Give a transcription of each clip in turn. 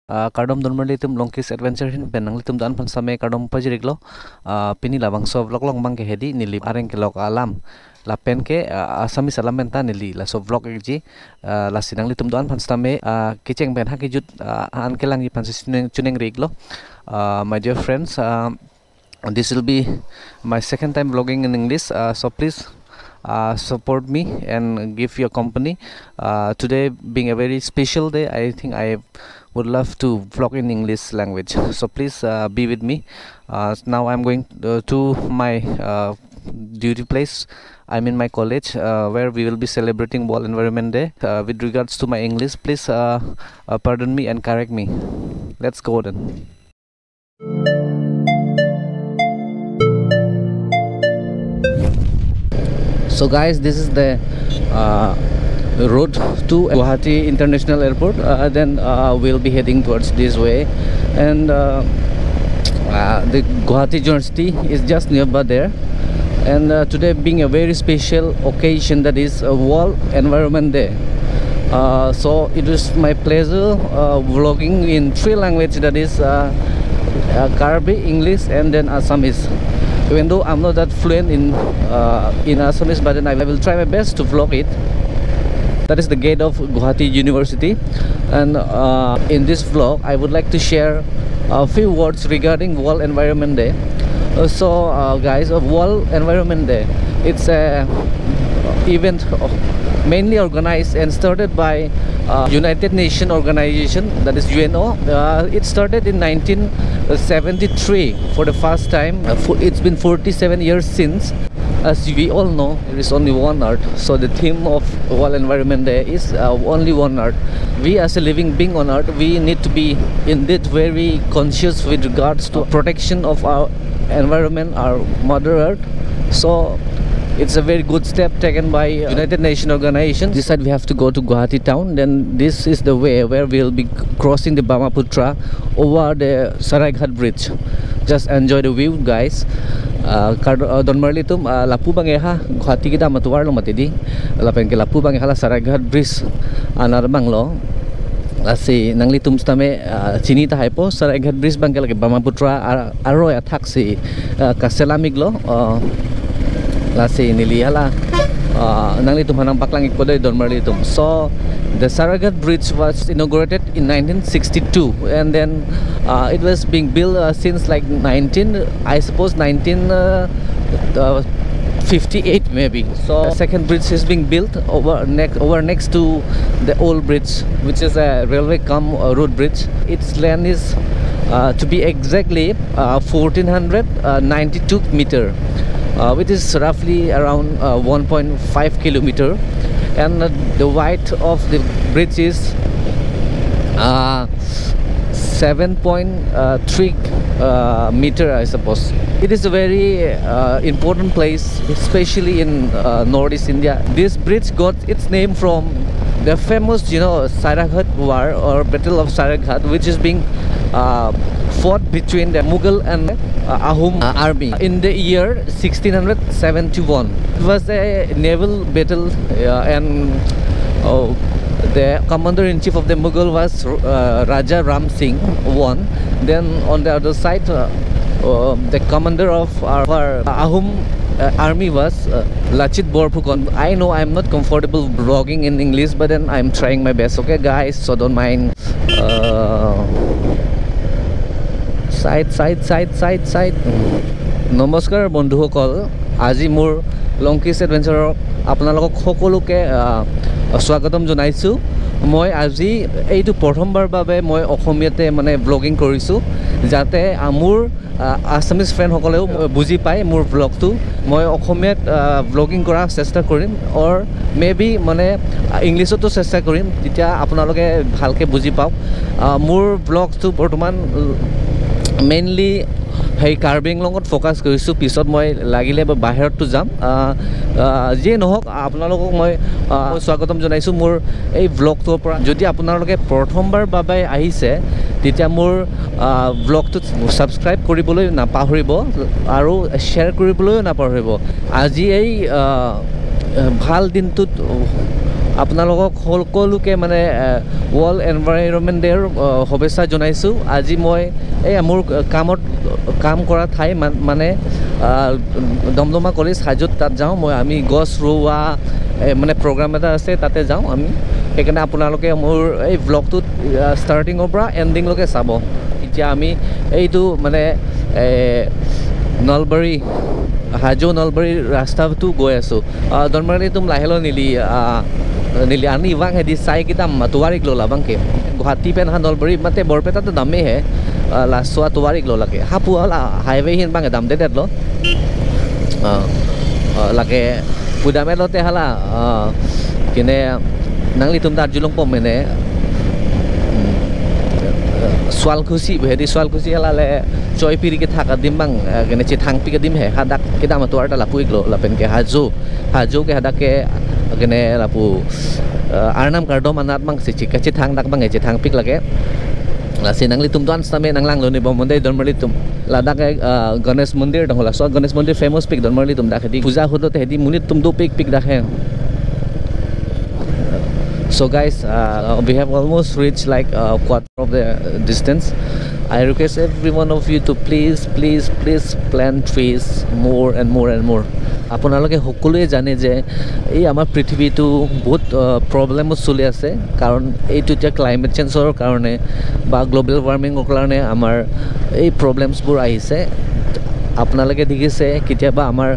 Kardom normally tum longkis adventure hin benang litum dan pan same kardom pajiriglo pini labang so vlog long bang ke hedi nili areng ke lok alam la pen ke asami salamenta nili la so vlog ji la sinang litum dan pan same kiceng ben ha kijut an kelang ji pan chuneng riglo my dear friends, this will be my second time vlogging in English, so please support me and give your company. Today being a very special day, I think I would love to vlog in English language, so please be with me. Now I'm going to my duty place. I'm in my college where we will be celebrating World Environment Day. With regards to my English, please pardon me and correct me. Let's go then. So guys, this is the road to Guwahati International Airport. Then we'll be heading towards this way, and the Guwahati University is just nearby there. And today being a very special occasion, that is World Environment Day. So it is my pleasure vlogging in three languages, that is Karabi, English, and then Assamese. Even though I'm not that fluent in Assamese, but then I will try my best to vlog it. That is the gate of Guwahati University, and in this vlog I would like to share a few words regarding World Environment Day. Guys, World Environment Day, it's a event mainly organized and started by United Nations organization, that is UNO. It started in 1973 for the first time. It's been 47 years since. As we all know, there is only one Earth, so the theme of World Environment Day is only one Earth. We as a living being on Earth, we need to be indeed very conscious with regards to protection of our environment, our Mother Earth. So it's a very good step taken by United Nations organization. This side we have to go to Guwahati town. Then this is the way where we'll be crossing the Brahmaputra over the Saraighat bridge. Just enjoy the view, guys. Don Marlitum lapu bangeha Guwahati kita matuar lo matidi lapen ke lapu bangeha la Saraighat bridge anar banglo asi nanglitum stame chini ta haipo Saraighat bridge bangke lagi Brahmaputra aro ya taksi kaselamiglo lasi nilihala nanglitum hanang paklang ikode Don Marlitum. So the Saraighat bridge was inaugurated in 1962, and then it was being built since like 1958 maybe. So the second bridge is being built over next to the old bridge, which is a railway road bridge. Its length is to be exactly 1492 meter, which is roughly around 1.5 kilometer, and the height of the bridge is 7.3 meter, I suppose. It is a very important place, especially in Northeast India. This bridge got its name from the famous, Saraighat War or Battle of Saraighat, which is being fought between the Mughal and Ahom army in the year 1671. It was a naval battle, and the commander-in-chief of the Mughal was Raja Ram Singh won. Then on the other side, the commander of our Ahom army was Lachit Borphukon. I know I'm not comfortable vlogging in English, but then I'm trying my best. Okay, guys, so don't mind. Side. Namaskar bondhuসকল, আজি মোৰ লংকিছ এডভেঞ্চাৰৰ আপোনালোকক সকলোকে স্বাগতম জনাইছোঁ। মই আজি এইটো প্ৰথমবাৰ বাবে মই অসমীয়াতে মানে ব্লগিং কৰিছোঁ, যাতে মোৰ আছামিজ ফ্ৰেণ্ডসকলেও বুজি পায় মোৰ ব্লগটো। মই অসমীয়াত ব্লগিং কৰাৰ চেষ্টা কৰিম, অৰ মেবি মানে ইংলিছতো চেষ্টা কৰিম, তেতিয়া আপোনালোকে ভালকৈ বুজি পাওক। মোৰ ব্লগটো বৰ্তমান মেইনলি সেই কাৰ্বি আংলঙত ফ'কাছ কৰিছোঁ। পিছত মই লাগিলে বাহিৰতো যাম। যিয়ে নহওক, আপোনালোকক মই স্বাগতম জনাইছোঁ মোৰ এই ব্লগটোৰ পৰা। যদি আপোনালোকে প্ৰথমবাৰ বাবে আহিছে, তেতিয়া মোৰ ব্লগটোত ছাবস্ক্ৰাইব কৰিবলৈ নাপাহৰিব আৰু শ্বেয়াৰ কৰিবলৈও নাপাহৰিব। আজি এই ভাল দিনটোত আপোনালোকক সকলোকে মানে ৱৰ্ল্ড এনভাইৰনমেণ্ট ডে'ৰ শুভেচ্ছা জনাইছোঁ। আজি মই এই মোৰ কাম কৰা ঠাই মানে দমদমা কলেজ হাজোত তাত যাওঁ আমি গছ ৰোৱা মানে প্ৰগ্ৰাম এটা আছে তাতে যাওঁ আমি সেইকাৰণে আপোনালোকে মোৰ এই ব্লগটোত ষ্টাৰ্টিঙৰ পৰা এণ্ডিংলৈকে চাব। এতিয়া আমি এইটো মানে নলবাৰী হাজো নলবাৰী ৰাস্তাটো গৈ আছোঁ। দনমাৰি তুম লাহেলো নিলি ani bang di sai kita tuarik lo lah bang ke Guwahati pen han Nolbari mate Borpeta to dame hai la swa tuarik lo lake hapu la highway hin bang dam de det lo lake pudame lo te hala kine nangli tum dar julung pom mene swal khusi bhedi swal khusi hala le choi piri ke thaka dim bang kene chithang pi ke dim hai hadak kita ma tuar ta la puik lo la pen ke hajo ke hadak ke kene lapu arnam kardom anat bang si chikachi thang dak bang eche thang pik lage la sinangli tum dan stame nanglang lo ni bomondai donmali tum ladak ganesh mandir dong la so ganesh mandir famous pik donmali tum dakhedi puja hodo te hedi munit tum do pik dakhe. So guys, we have almost reached like a quarter of the distance. I request every one of you to please plant trees more and more. আপোনালোকে সকলোৱে জানে যে এই আমাৰ পৃথিৱীটো বহুত প্ৰব্লেমত চলি আছে কাৰণ এইটো এতিয়া ক্লাইমেট চেঞ্জৰ কাৰণে বা গ্লোবেল ৱাৰ্মিঙৰ কাৰণে আমাৰ এই প্ৰব্লেমছবোৰ আহিছে। আপোনালোকে দেখিছে কেতিয়াবা আমাৰ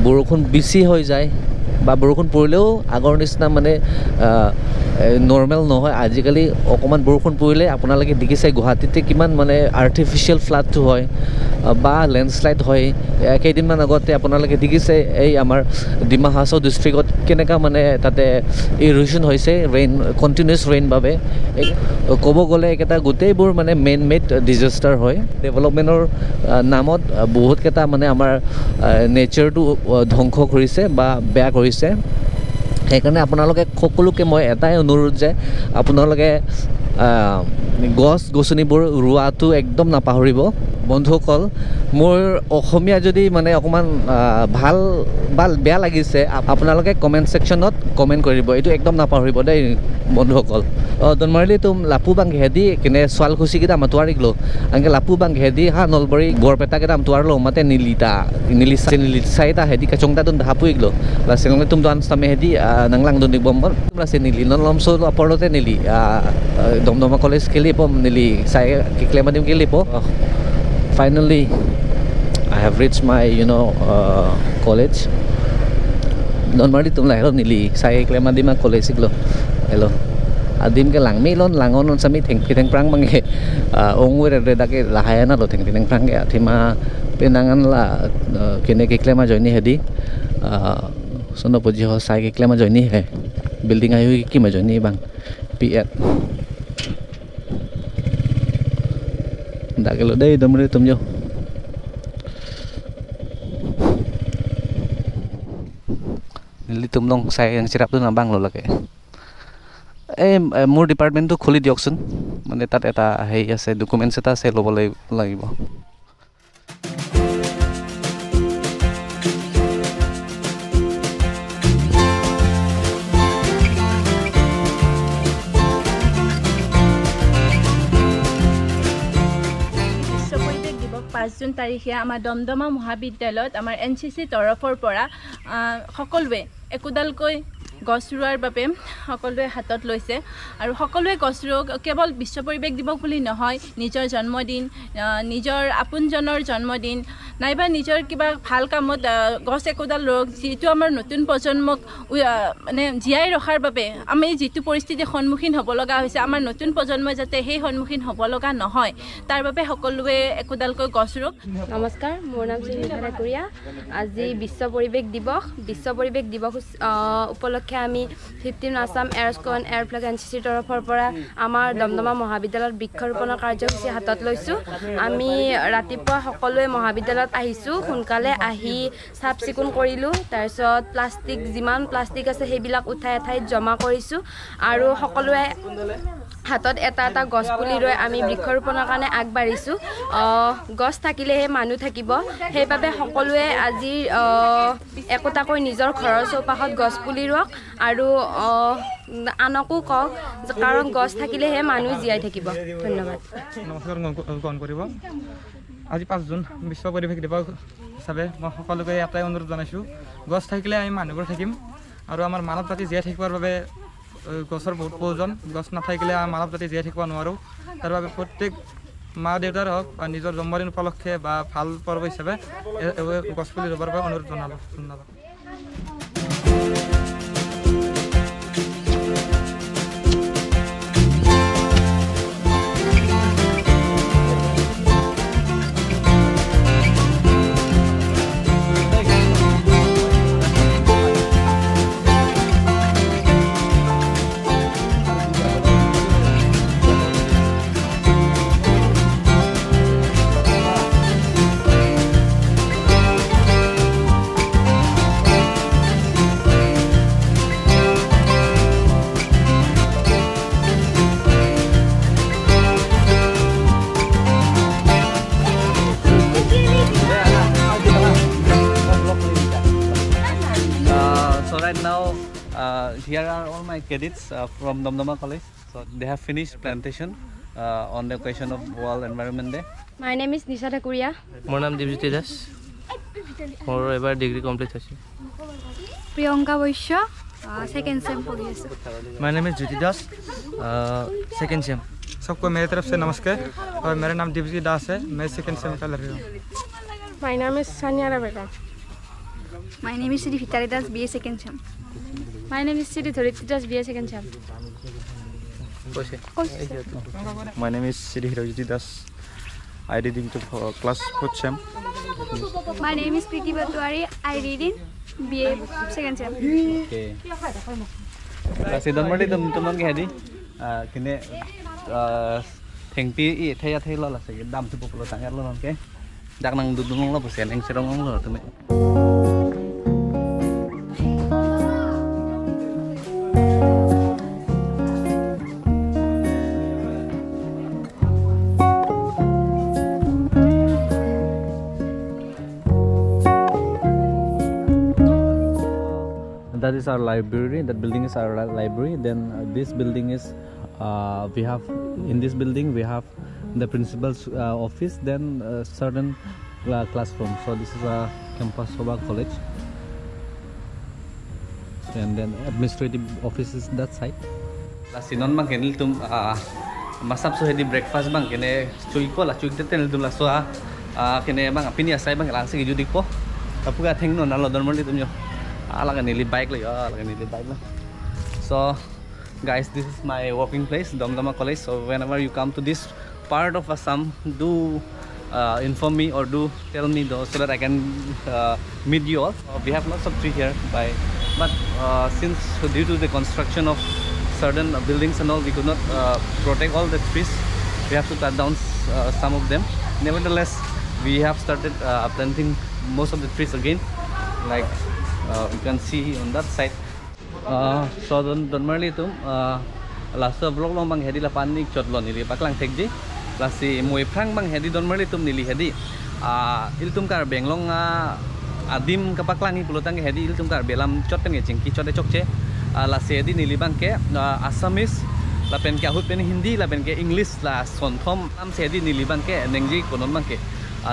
বৰষুণ বেছি হৈ যায় বা বৰষুণ পৰিলেও আগৰ নিচিনা মানে নৰ্মেল নহয়। আজিকালি অকণমান বৰষুণ পৰিলে আপোনালোকে দেখিছে গুৱাহাটীতে কিমান মানে আৰ্টিফিচিয়েল ফ্লাডটো হয় বা লেণ্ডশ্লাইড হয়। কেইদিনমান আগতে আপোনালোকে দেখিছে এই আমাৰ ডিমা হাছাও ডিষ্ট্ৰিক্টত কেনেকুৱা মানে তাতে ইৰোশ্যন হৈছে কণ্টিনিউছ ৰেইন বাবে। ক'ব গ'লে একেটা গোটেইবোৰ মানে মেড ডিজাষ্টাৰ হয়। ডেভেলপমেণ্টৰ নামত বহুতকেইটা মানে আমাৰ নেচাৰটো ধ্বংস কৰিছে বা বেয়া কৰিছে। সেইকাৰণে আপোনালোকে সকলোকে মই এটাই অনুৰোধ যে আপোনালোকে গছ গছনিবোৰ ৰোৱাটো একদম নাপাহৰিব। বন্ধুসকল মোৰ অসমীয়া যদি মানে অকণমান ভাল বা বেয়া লাগিছে আপোনালোকে কমেণ্ট ছেকশ্যনত কমেণ্ট কৰিব, এইটো একদম নাপাহৰিব দেই বন্ধুসকল। দনমাৰিলি তুম লাপু বাং ঘেদি কেনে শুৱালকুছি কেইটা মাতোৱাৰিক লো আনকে লাপু বাং ঘেদি হা নলবাৰী বৰপেটা কেইটা মাতোৱাৰ লো মাতে নিলিচাইটা হেদি কাচংটা তুম হাপুইক লো লাচিংলে তুম দান সামে হেদি নাংলাং দনি বম্বন লাসে নিলি নলমসো আপৰতে নিলি দমদমা কলেজ কেলি পম নিলি চাই কিক্লেমাদিম কেলি প finally I have reached my college. Donmari tum la hello nili sai klemadima college siglo hello adim ke lang mi lon langon non sami theng prang mangi ongwe re dake lahayana lo theng prang ke athima penangan la kene ke klema joini hedi sono poji ho sai ke klema joini he building ayu ki ma joini bang p8 dake lo dei domri tum jo nili tum long sai yang sirap tu na bang lo lake মোৰ ডিপাৰ্টমেণ্টটো খুলি দিয়কচোন মানে তাত এটা হেৰি আছে documents এটা আছে ল'ব লাগিব। বিশ্ব পৰিৱেশ দিৱস 5 জুন তাৰিখে আমাৰ দমদমা মহাবিদ্যালয়ত আমাৰ NCC তৰফৰ পৰা সকলোৱে একোডালকৈ গছ ৰোৱাৰ বাবে সকলোৱে হাতত লৈছে আৰু সকলোৱে গছ ৰোগ কেৱল বিশ্ব পৰিৱেশ দিৱস বুলি নহয় নিজৰ জন্মদিন নিজৰ আপোনজনৰ জন্মদিন নাইবা নিজৰ কিবা ভাল কামত গছ একোডাল ৰোগ যিটো আমাৰ নতুন প্ৰজন্মক মানে জীয়াই ৰখাৰ বাবে আমি যিটো পৰিস্থিতিৰ সন্মুখীন হ'ব লগা হৈছে আমাৰ নতুন প্ৰজন্মই যাতে সেই সন্মুখীন হ'ব লগা নহয় তাৰ বাবে সকলোৱে একোডালকৈ গছ ৰোগ। নমস্কাৰ, মোৰ নাম সুনীতা ঠাকুৰীয়া। আজি বিশ্ব পৰিৱেশ দিৱস উপলক্ষে আমি 15 আছাম এয়াৰস্কন এয়াৰ ফ্লেগ NCC তৰফৰ পৰা আমাৰ দমদমা মহাবিদ্যালয়ত বৃক্ষৰোপণৰ কাৰ্যসূচী হাতত লৈছোঁ। আমি ৰাতিপুৱা সকলোৱে মহাবিদ্যালয়ত আহিছোঁ, সোনকালে আহি চাফ চিকুণ কৰিলোঁ, তাৰপিছত যিমান প্লাষ্টিক আছে সেইবিলাক উঠাই এঠাইত জমা কৰিছোঁ আৰু হাতত এটা এটা গছ পুলি লৈ আমি বৃক্ষৰোপণৰ কাৰণে আগবাঢ়িছোঁ গছ থাকিলেহে মানুহ থাকিব সেইবাবে সকলোৱে আজি একোটাকৈ নিজৰ ঘৰৰ চৌপাশত গছ পুলি ৰুৱক আৰু আনকো কওক কাৰণ গছ থাকিলেহে মানুহ জীয়াই থাকিব ধন্যবাদ নমস্কাৰ গ্ৰহণ কৰিব আজি 5 জুন বিশ্ব পৰিৱেশ দিৱস হিচাপে মই সকলোকে এটাই অনুৰোধ জনাইছোঁ গছ থাকিলে আমি মানুহবোৰ থাকিম আৰু আমাৰ মানৱ জাতি জীয়াই থাকিবৰ বাবে গছৰ বহুত প্ৰয়োজন গছ নাথাকিলে মানৱ জাতি জীয়াই থাকিব নোৱাৰোঁ তাৰ বাবে প্ৰত্যেক মা দেউতাৰ হওক বা নিজৰ জন্মদিন উপলক্ষে বা ভাল পৰ্ব হিচাপে গছপুলি ৰুবৰ বাবে অনুৰোধ জনালোঁ ধন্যবাদ Now here are all my cadets from Damdama College. So they have finished plantation on the occasion of World Environment Day. My name is Nisha Thakuria. মোৰ নাম দীপজ্যোতি দাস মোৰ এবাৰ ডিগ্ৰী কমপ্লিট হৈছে প্ৰিয়ংকা বৈশ্য सेकेंड सेम पढ़ी है My name is Jyoti Das second same सबको मेरी तरफ से नमस्कार और मेरा नाम दीपजी दास है मैं सेकेंड सेम का लड़की हूँ My name is Sanya Rebecca. My name is Sri Vitali Das, BA second sem. My name is Sri Dhariti Das, BA second sem. My name is Sri Hirojiti Das. I read into class 4th sem. My name is Preeti Batwari. I read in BA second sem. Okay. Kasi don mali teman ke hadi kini thengpi I thaya thay lo la se dam tu populo tangar lo ke dak nang dudung lo pusen eng serong lo tu me That is our library. That building is our library. Then this building is we have in this building we have the principal's office. Then certain classrooms. So this is a campus of our college. And then administrative office is that side. Sinon bang kenil tum masap so hedi breakfast bang kene cuy ko la cuy tetel tum la so kene bang apini asai bang lang se judik po. Tapu ka theng no nalo don mali tum yo. Alaga nili bike lah, alaga nili bike lah. So, guys, this is my working place, Damdama College. So, whenever you come to this part of Assam, do inform me or do tell me though, so that I can meet you all. We have lots of trees here, but since due to the construction of certain buildings and all, we could not protect all the trees. We have to cut down some of them. Nevertheless, we have started planting most of the trees again, like. You can see on that side. So don merli tum last vlog long bang hedi la panik chot lo nili paklang thekji lasi moi phrang bang hedi don merli tum nili hedi il tum kar benglong adim ka paklangi pulutang hedi il tum kar belam chot pen ge chingki chote chokche lasi hedi nili bang ke Assamese la pen ke ahut pen Hindi la pen ke English la sonthom am se hedi nili bang ke nengji konon bang ke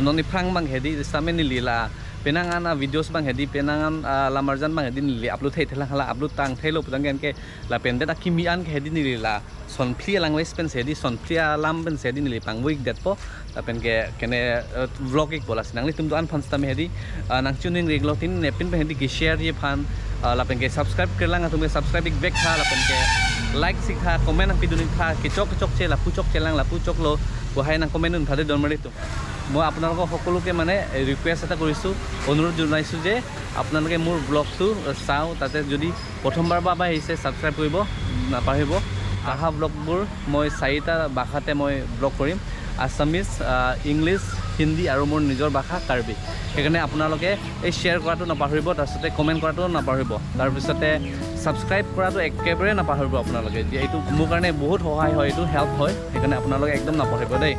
noni phrang bang hedi samen nili la penangan videos bang hedi penangan lamarjan bang hedi nili upload thei thela hala upload tang thelo putang gen ke la pen dat akimian ke hedi nili la son plia language pen hedi son plia lam pen hedi nili pang week dat po la pen ke kene vlog ik bola sinang li tum do an fan sta me hedi nang tuning regular tin ne pin pen hedi ki share ye fan la pen ke subscribe kerlang tum ke subscribe ik back tha la pen ke like sik tha comment ang pidun tha ke chok che la pu chok chelang la pu chok lo bo hai nang comment nun thade don mari tu মই আপোনালোকক সকলোকে মানে request এটা কৰিছোঁ অনুৰোধ জনাইছোঁ যে আপোনালোকে মোৰ ব্লগটো চাওঁ তাতে যদি প্ৰথমবাৰ বা আহিছে ছাবস্ক্ৰাইব কৰিব নাপাহৰিব আহা ব্লগবোৰ মই 4টা ভাষাতে মই ব্লগ কৰিম আছামিজ ইংলিছ হিন্দী আৰু মোৰ নিজৰ ভাষা কাৰ্বি সেইকাৰণে আপোনালোকে এই শ্বেয়াৰ কৰাটো নাপাহৰিব তাৰপিছতে কমেণ্ট কৰাটো নাপাহৰিব তাৰপিছতে ছাবস্ক্ৰাইব কৰাটো একেবাৰে নাপাহৰিব আপোনালোকে এইটো মোৰ কাৰণে বহুত সহায় হয় এইটো হেল্প হয় সেইকাৰণে আপোনালোকে একদম নাপাহৰিব দেই